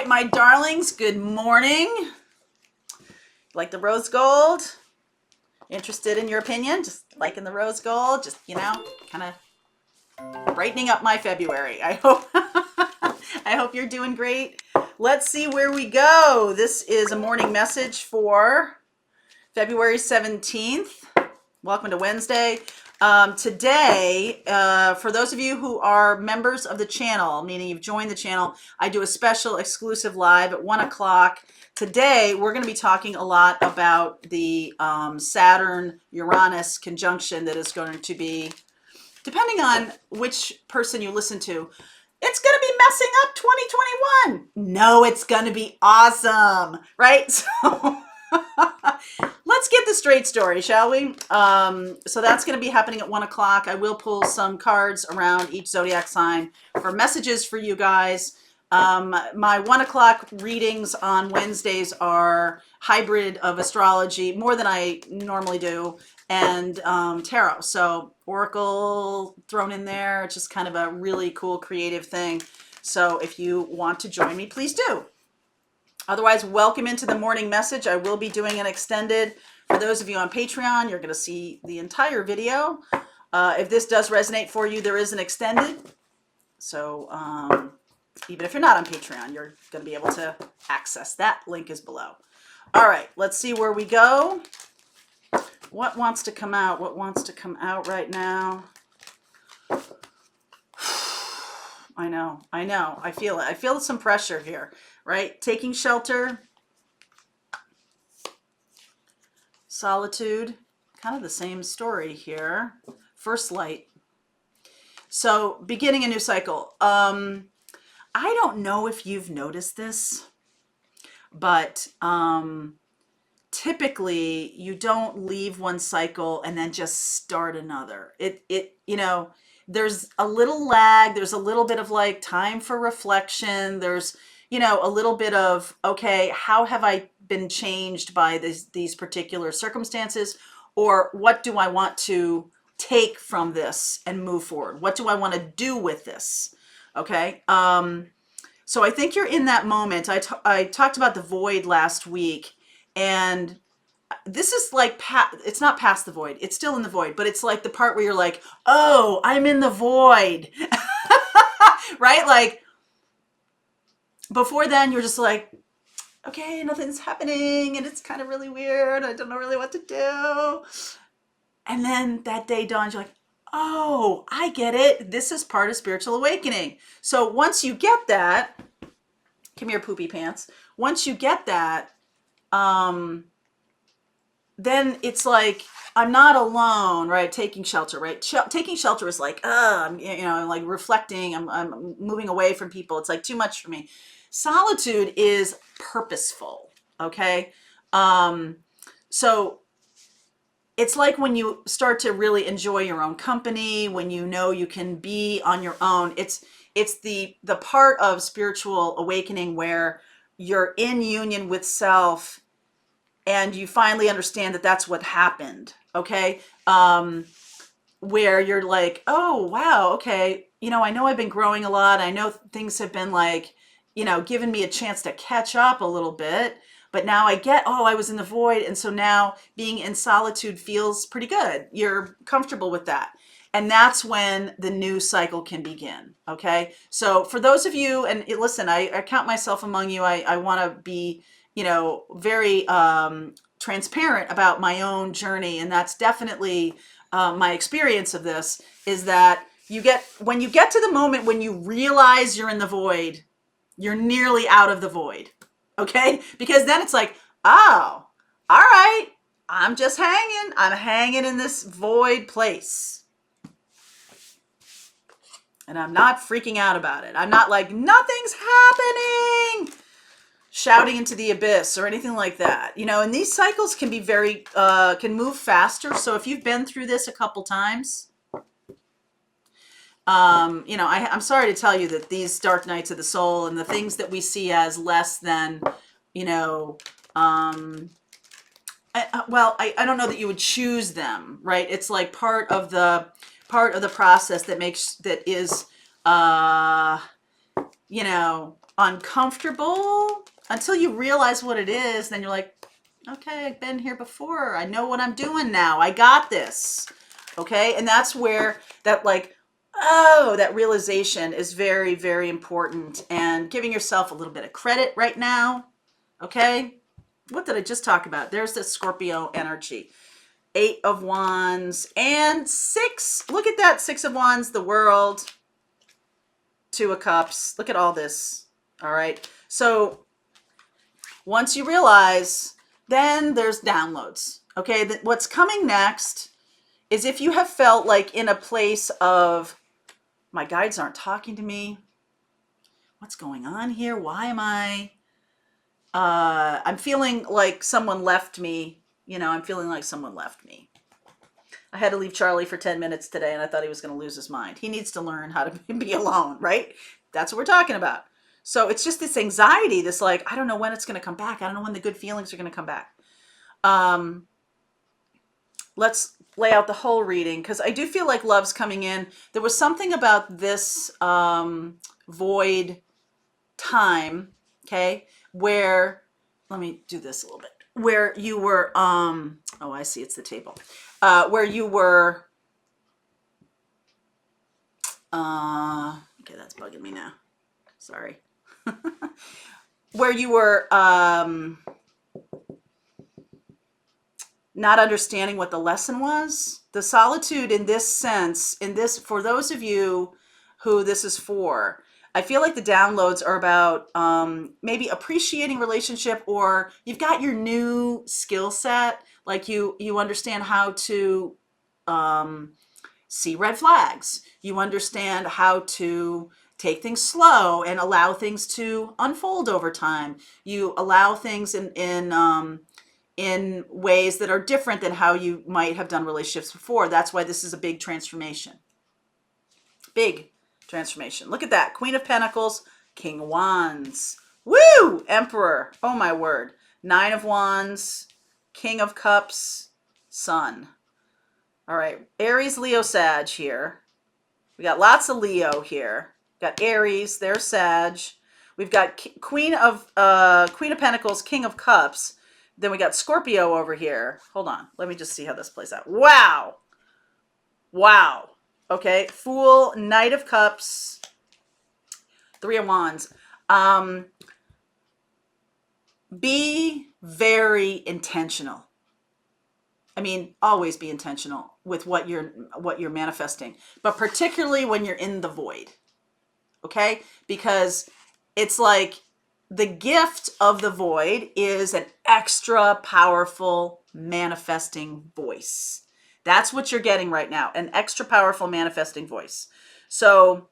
right, my darlings, good morning. Like the rose gold? Interested in your opinion? Just liking the rose gold? Just, kind of brightening up my February. I hope I hope you're doing great. Let's see where we go. This is a morning message for February 17th. Welcome to Wednesday. Today, for those of you who are members of the channel, meaning you've joined the channel, I do a special exclusive live at 1 o'clock. Today, we're going to be talking a lot about the Saturn-Uranus conjunction that is going to be, depending on which person you listen to, it's going to be messing up 2021. No, it's going to be awesome, right? So let's get the straight story, shall we? So that's going to be happening at 1 o'clock. I will pull some cards around each zodiac sign for messages for you guys. My 1 o'clock readings on Wednesdays are hybrid of astrology, more than I normally do, and tarot. So oracle thrown in there. It's just kind of a really cool creative thing. So if you want to join me, please do. Otherwise, welcome into the morning message. I will be doing an extended. For those of you on Patreon, you're going to see the entire video. If this does resonate for you, there is an extended. So even if you're not on Patreon, you're going to be able to access that. Link is below. All right, let's see where we go. What wants to come out? What wants to come out right now? I know. I feel it. I feel some pressure here, right? Taking shelter, solitude, kind of the same story here. First light. So beginning a new cycle. I don't know if you've noticed this, but typically you don't leave one cycle and then just start another. There's a little lag. There's a little bit of like time for reflection. There's, a little bit of, okay, how have I been changed by these particular circumstances? Or what do I want to take from this and move forward? What do I want to do with this? Okay. So I think you're in that moment. I talked about the void last week, and this is like, it's not past the void. It's still in the void, but it's like the part where you're like, oh, I'm in the void, right? Like before then you're just like, okay, nothing's happening and it's kind of really weird. I don't know really what to do. And then that day dawns, you're like, oh, I get it. This is part of spiritual awakening. So once you get that, come here, poopy pants. Once you get that, then it's like, I'm not alone, right? Taking shelter, right? Taking shelter is like, like reflecting. I'm moving away from people. It's like too much for me. Solitude is purposeful. Okay. So it's like when you start to really enjoy your own company, when you can be on your own. It's the part of spiritual awakening where you're in union with self and you finally understand that that's what happened. Okay. Where you're like, oh, wow. Okay. I know I've been growing a lot. I know things have been like, given me a chance to catch up a little bit. But now I get, I was in the void. And so now being in solitude feels pretty good. You're comfortable with that. And that's when the new cycle can begin. Okay. So for those of you, and listen, I count myself among you. I want to be, very transparent about my own journey. And that's definitely my experience of this is that when you get to the moment when you realize you're in the void, you're nearly out of the void. Okay. Because then it's like, oh, all right, I'm just hanging. I'm hanging in this void place. And I'm not freaking out about it. I'm not like, nothing's happening, shouting into the abyss or anything like that. And these cycles can be can move faster. So if you've been through this a couple times, I'm sorry to tell you that these dark nights of the soul and the things that we see as less than, I don't know that you would choose them, right? It's like part of the process that is, uncomfortable until you realize what it is. Then you're like, okay, I've been here before. I know what I'm doing now. I got this. Okay. And that's where that like, oh, that realization is very, very important, and giving yourself a little bit of credit right now. Okay. What did I just talk about? There's the Scorpio energy. 8 of Wands and 6. Look at that. 6 of Wands, the World, 2 of Cups. Look at all this. All right. So once you realize, then there's downloads. Okay. What's coming next is if you have felt like in a place of, my guides aren't talking to me. What's going on here? Why am I'm feeling like someone left me. I'm feeling like someone left me. I had to leave Charlie for 10 minutes today, and I thought he was going to lose his mind. He needs to learn how to be alone, right? That's what we're talking about. So it's just this anxiety, this like, I don't know when it's going to come back. I don't know when the good feelings are going to come back. Let's lay out the whole reading, because I do feel like love's coming in. There was something about this void time, okay, where, let me do this a little bit, where you were, oh, I see, it's the table, where you were, okay, that's bugging me now, sorry, where you were not understanding what the lesson was. The solitude in this sense, for those of you who this is for, I feel like the downloads are about maybe appreciating relationship, or you've got your new skill set, like you understand how to see red flags. You understand how to take things slow and allow things to unfold over time. You allow things in ways that are different than how you might have done relationships before. That's why this is a big transformation. Big transformation. Look at that. Queen of Pentacles, King of Wands. Woo! Emperor. Oh my word. 9 of Wands, King of Cups, Sun. All right. Aries, Leo, Sag here. We got lots of Leo here. Got Aries, there's Sag. We've got Queen of Pentacles, King of Cups. Then we got Scorpio over here. Hold on. Let me just see how this plays out. Wow. Wow. Okay. Fool, Knight of Cups, 3 of Wands. Be very intentional. I mean, always be intentional with what you're manifesting, but particularly when you're in the void. Okay? Because it's like the gift of the void is an extra powerful manifesting voice. That's what you're getting right now, an extra powerful manifesting voice. So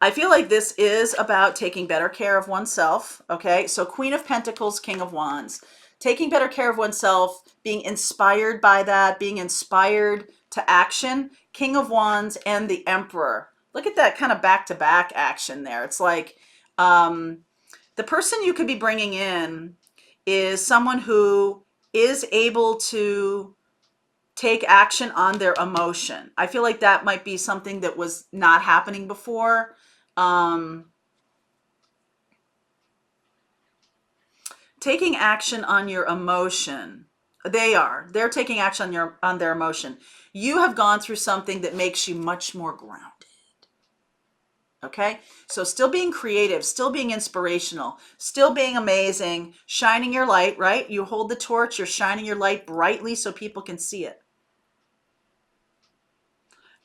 I feel like this is about taking better care of oneself. Okay, so Queen of Pentacles, King of Wands. Taking better care of oneself, being inspired by that, being inspired to action. King of Wands and the Emperor. Look at that kind of back-to-back action there. It's like the person you could be bringing in is someone who is able to take action on their emotion. I feel like that might be something that was not happening before. Taking action on your emotion. They're taking action on their emotion. You have gone through something that makes you much more grounded. Okay, so still being creative, still being inspirational, still being amazing, shining your light, right? You hold the torch, you're shining your light brightly so people can see it.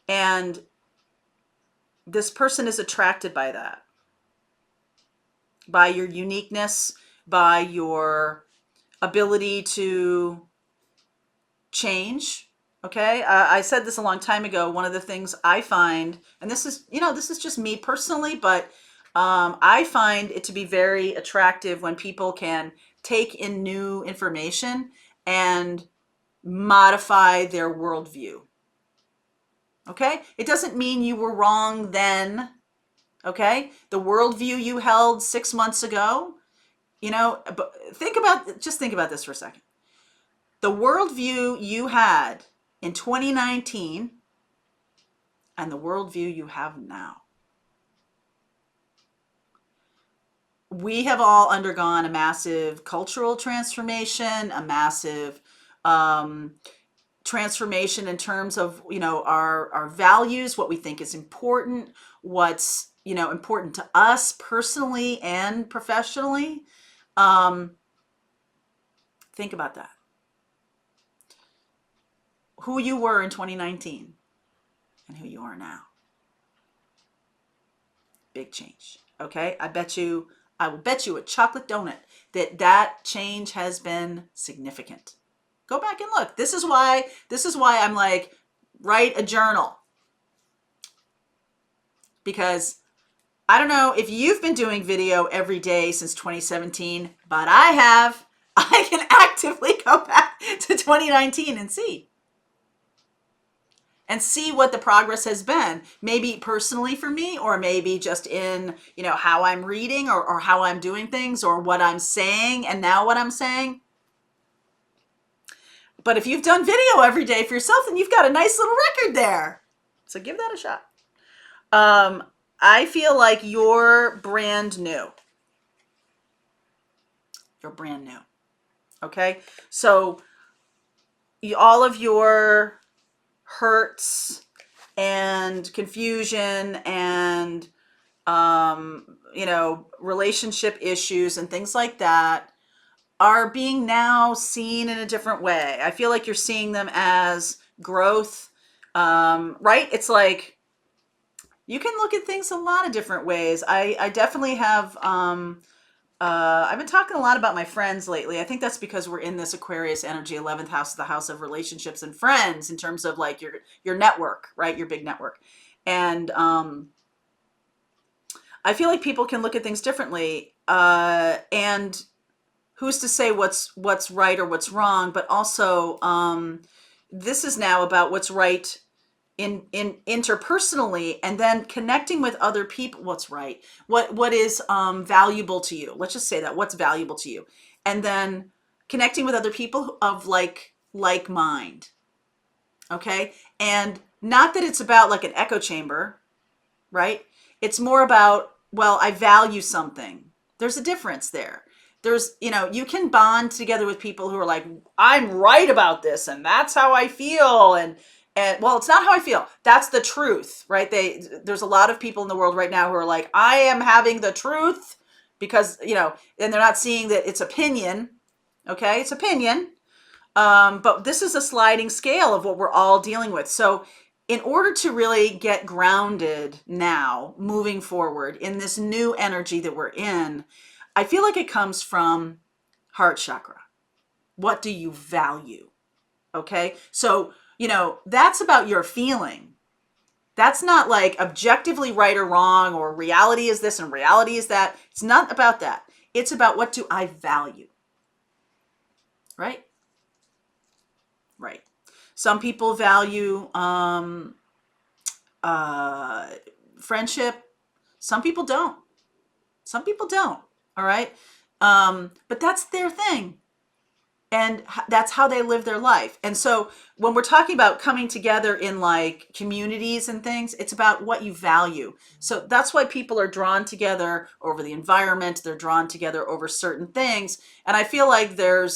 And this person is attracted by that, by your uniqueness, by your ability to change. Okay, I said this a long time ago. One of the things I find, and this is just me personally, but I find it to be very attractive when people can take in new information and modify their worldview. Okay, it doesn't mean you were wrong then. Okay, the worldview you held 6 months ago, but think about this for a second. The worldview you had in 2019 and the worldview you have now. we have all undergone a massive cultural transformation, a massive um, transformation in terms of, our values, what we think is important, what's, important to us personally and professionally. Um, think about that. Who you were in 2019 and who you are now. Big change. Okay? I will bet you a chocolate donut that change has been significant. Go back and look. This is why I'm like, write a journal. Because I don't know if you've been doing video every day since 2017, but I have. I can actively go back to 2019 and see what the progress has been. Maybe personally for me, or maybe just in, how I'm reading, or how I'm doing things, or what I'm saying and now what I'm saying. But if you've done video every day for yourself, then you've got a nice little record there. So give that a shot. I feel like you're brand new. You're brand new. Okay? So all of your hurts and confusion and relationship issues and things like that are being now seen in a different way. I feel like you're seeing them as growth, right? It's like you can look at things a lot of different ways. I definitely have. I've been talking a lot about my friends lately. I think that's because we're in this Aquarius energy, 11th house, the house of relationships and friends, in terms of like your network, right? Your big network. And I feel like people can look at things differently. And who's to say what's right or what's wrong? But also, this is now about what's right in interpersonally, and then connecting with other people. What's right, what is valuable to you, let's just say that, what's valuable to you, and then connecting with other people of like mind. Okay? And not that it's about like an echo chamber, right? It's more about, well, I value something. There's a difference there. There's, you can bond together with people who are like, I'm right about this and that's how I feel. And well, it's not how I feel. That's the truth, right? There's a lot of people in the world right now who are like, I am having the truth, because, and they're not seeing that it's opinion. Okay. It's opinion. But this is a sliding scale of what we're all dealing with. So in order to really get grounded now, moving forward in this new energy that we're in, I feel like it comes from heart chakra. What do you value? Okay. So, that's about your feeling. That's not like objectively right or wrong, or reality is this and reality is that. It's not about that. It's about, what do I value? Right? Right. Some people value friendship. Some people don't. Some people don't. All right. But that's their thing. And that's how they live their life. And so when we're talking about coming together in like communities and things, it's about what you value. So that's why people are drawn together over the environment. They're drawn together over certain things. And I feel like there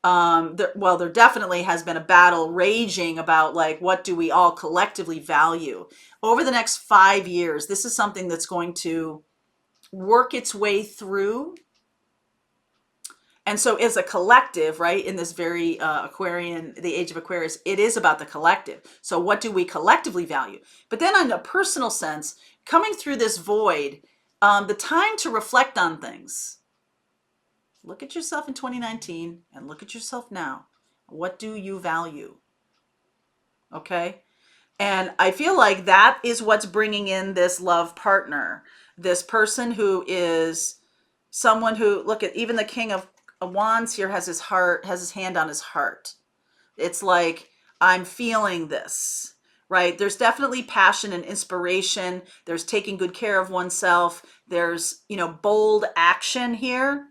definitely has been a battle raging about like, what do we all collectively value? Over the next 5 years, this is something that's going to work its way through. And so as a collective, right, in this very Aquarian, the age of Aquarius, it is about the collective. So what do we collectively value? But then on a personal sense, coming through this void, the time to reflect on things. Look at yourself in 2019 and look at yourself now. What do you value? Okay? And I feel like that is what's bringing in this love partner, this person who is someone who, look at, even the King of Wands here has his hand on his heart. It's like, I'm feeling this, right? There's definitely passion and inspiration. There's taking good care of oneself. There's, bold action here.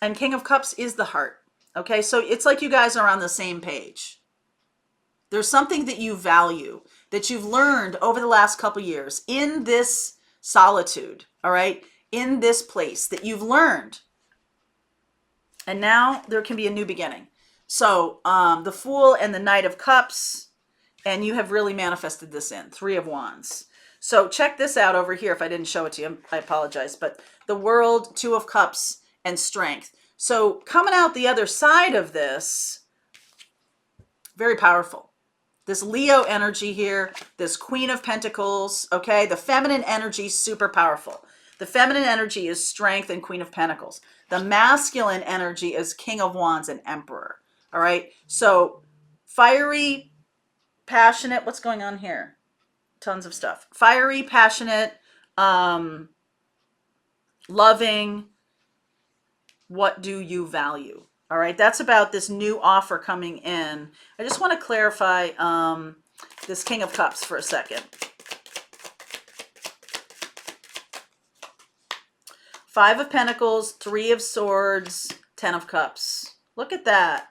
And King of Cups is the heart. Okay, so it's like you guys are on the same page. There's something that you value, that you've learned over the last couple years in this solitude, all right? in this place that you've learned. And now there can be a new beginning. So the Fool and the Knight of Cups, and you have really manifested this in. Three of Wands. So check this out over here. If I didn't show it to you, I apologize. But the World, Two of Cups, and Strength. So coming out the other side of this, very powerful. This Leo energy here, this Queen of Pentacles, okay? The feminine energy, super powerful. The feminine energy is Strength and Queen of Pentacles. The masculine energy is King of Wands and Emperor, all right? So fiery, passionate, what's going on here? Tons of stuff. Fiery, passionate, loving. What do you value? All right, that's about this new offer coming in. I just want to clarify this King of Cups for a second. Five of Pentacles, Three of Swords, Ten of Cups. Look at that.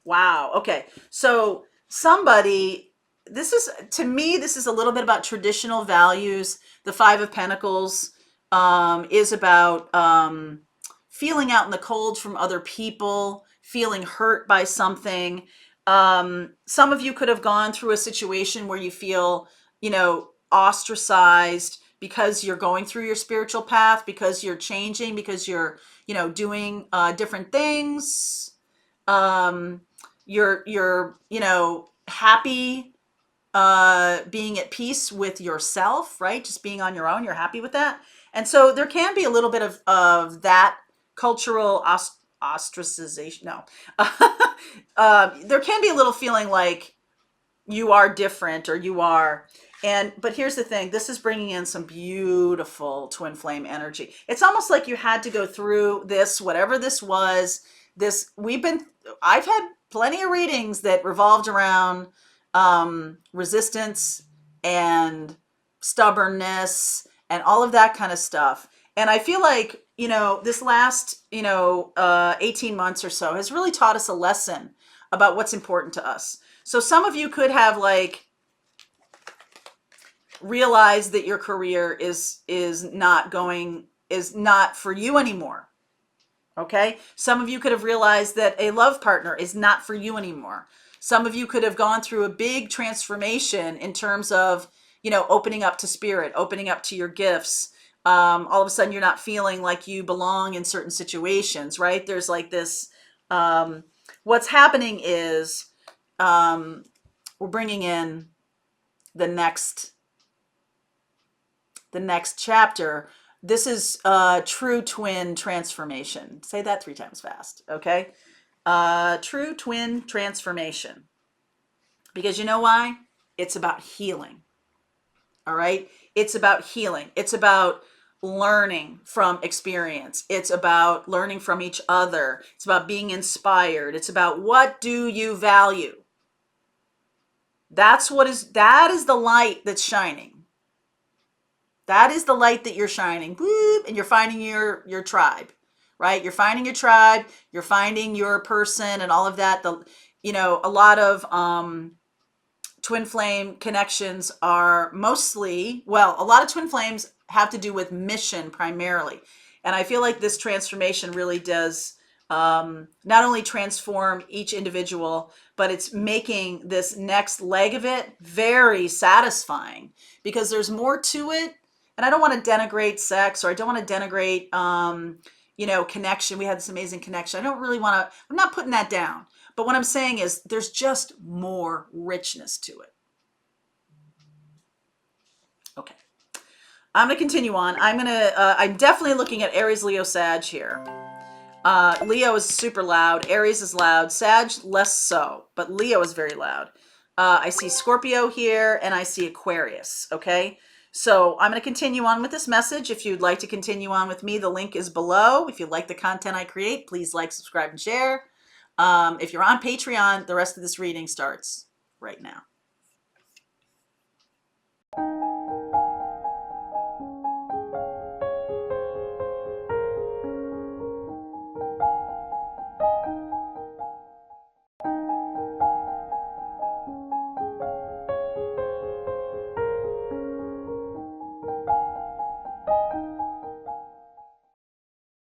Wow. Okay. So somebody, to me, this is a little bit about traditional values. The Five of Pentacles is about feeling out in the cold from other people, feeling hurt by something. Some of you could have gone through a situation where you feel, ostracized because you're going through your spiritual path, because you're changing, because you're, doing different things. You're happy being at peace with yourself, right? Just being on your own, you're happy with that. And so there can be a little bit of that cultural ostracization. No. There can be a little feeling like you are different, or you are. But here's the thing, this is bringing in some beautiful twin flame energy. It's almost like you had to go through this, whatever this was. I've had plenty of readings that revolved around resistance and stubbornness and all of that kind of stuff. And I feel like, this last, 18 months or so has really taught us a lesson about what's important to us. So some of you could have realized that your career is not for you anymore. Okay. Some of you could have realized that a love partner is not for you anymore. Some of you could have gone through a big transformation in terms of, opening up to spirit, opening up to your gifts. All of a sudden you're not feeling like you belong in certain situations, right? There's like this, what's happening is, we're bringing in the next chapter. This is true twin transformation. Say that 3 times fast, okay? True twin transformation. Because you know why? It's about healing. All right? It's about healing. It's about learning from experience. It's about learning from each other. It's about being inspired. It's about, what do you value? That is the light that's shining. That is the light that you're shining. Boop, and you're finding your tribe, right? You're finding your tribe, you're finding your person and all of that. A lot of twin flame connections are a lot of twin flames have to do with mission primarily. And I feel like this transformation really does not only transform each individual, but it's making this next leg of it very satisfying, because there's more to it. And I don't want to denigrate sex, or I don't want to denigrate, connection. We had this amazing connection. I'm not putting that down. But what I'm saying is there's just more richness to it. Okay. I'm going to continue on. I'm definitely looking at Aries, Leo, Sag here. Leo is super loud. Aries is loud. Sag, less so. But Leo is very loud. I see Scorpio here, and I see Aquarius. Okay. So I'm going to continue on with this message. If you'd like to continue on with me, the link is below. If you like the content I create, please like, subscribe, and share. If you're on Patreon, the rest of this reading starts right now.